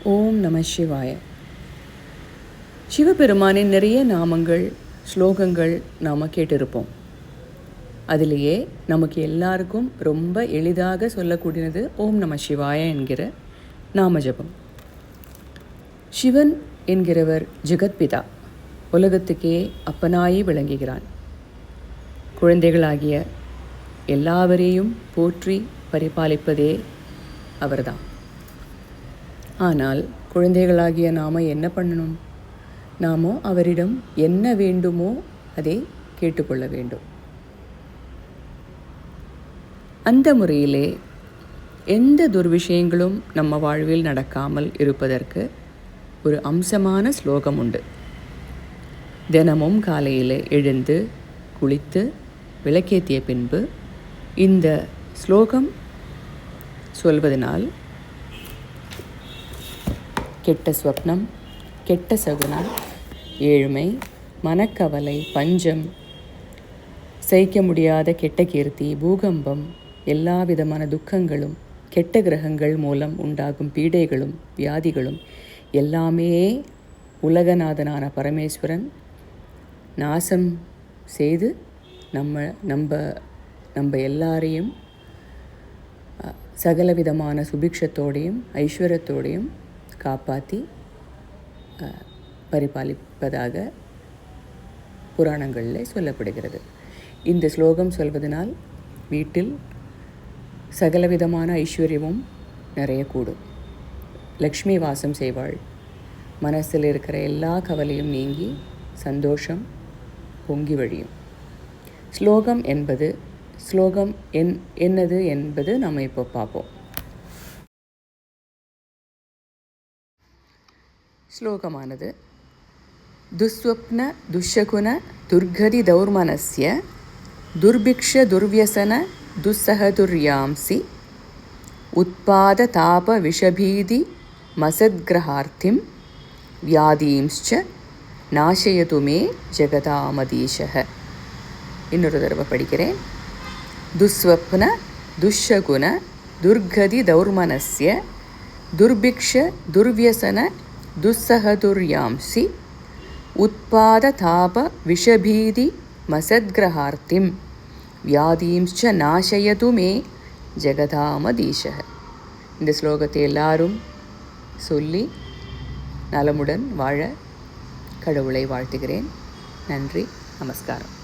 ஓம் நம சிவாய. சிவபெருமானின் நிறைய நாமங்கள், ஸ்லோகங்கள் நாம் கேட்டிருப்போம். அதிலேயே நமக்கு எல்லாருக்கும் ரொம்ப எளிதாக சொல்லக்கூடியது ஓம் நம சிவாய என்கிற நாமஜபம். சிவன் என்கிறவர் ஜெகத்பிதா, உலகத்துக்கே அப்பனாயி விளங்குகிறான். குழந்தைகளாகிய எல்லாவரையும் போற்றி பரிபாலிப்பதே அவர்தான். ஆனால் குழந்தைகளாகிய நாம் என்ன பண்ணணும்? நாம் அவரிடம் என்ன வேண்டுமோ அதை கேட்டுக்கொள்ள வேண்டும். அந்த முறையிலே எந்த துர்விஷயங்களும் நம்ம வாழ்வில் நடக்காமல் இருப்பதற்கு ஒரு அம்சமான ஸ்லோகம் உண்டு. தினமும் காலையில் எழுந்து குளித்து விளக்கேற்றிய பின்பு இந்த ஸ்லோகம் சொல்வதனால் கெட்ட ஸ்வப்னம், கெட்ட சகுனம், ஏழ்மை, மனக்கவலை, பஞ்சம், சகிக்க முடியாத கெட்ட கீர்த்தி, பூகம்பம், எல்லா விதமான துக்கங்களும், கெட்ட கிரகங்கள் மூலம் உண்டாகும் பீடைகளும் வியாதிகளும் எல்லாமே உலகநாதனான பரமேஸ்வரன் நாசம் செய்து நம்ம எல்லாரையும் சகலவிதமான சுபிக்ஷத்தோடையும் ஐஸ்வர்யத்தோடையும் காப்பாற்றி பரிபாலிப்பதாக புராணங்களில் சொல்லப்படுகிறது. இந்த ஸ்லோகம் சொல்வதனால் வீட்டில் சகலவிதமான ஐஸ்வர்யமும் நிறைய கூடும். லக்ஷ்மி வாசம் செய்வாள். மனசில் இருக்கிற எல்லா கவலையும் நீங்கி சந்தோஷம் பொங்கி வழியும். ஸ்லோகம் என்னது என்பது நம்ம இப்போ பார்ப்போம். ஸ்லோகமானது துஸ்வப்ன துஷகுன துர்கதி தௌர்மனஸ்ய துர்பிக்ஷ துர்வியசன துஸ்ஸஹதுர்யாம்சி உத்பாத தாப விஷபீதி மசத்கிரஹார்த்திம் வியாதீம்ச்ச நாசயது மே ஜெகதாமதீஷः. இன்னொரு தடவை படிக்கிறேன். துஸ்வப்ன துஷகுன துர்கதி தௌர்மனஸ்ய துர்பிக்ஷ துர்வியசன துஸ்ஸஹதுர்யாம்சி உத்பாத தாப விஷபீதி மசத்கிரஹார்த்திம் வியாதீம்ச்ச நாசயது மே ஜெகதாமதீஷः. இந்த ஸ்லோகத்தை எல்லாரும் சொல்லி நலமுடன் வாழ கடவுளை வாழ்த்துகிறேன். நன்றி, நமஸ்காரம்.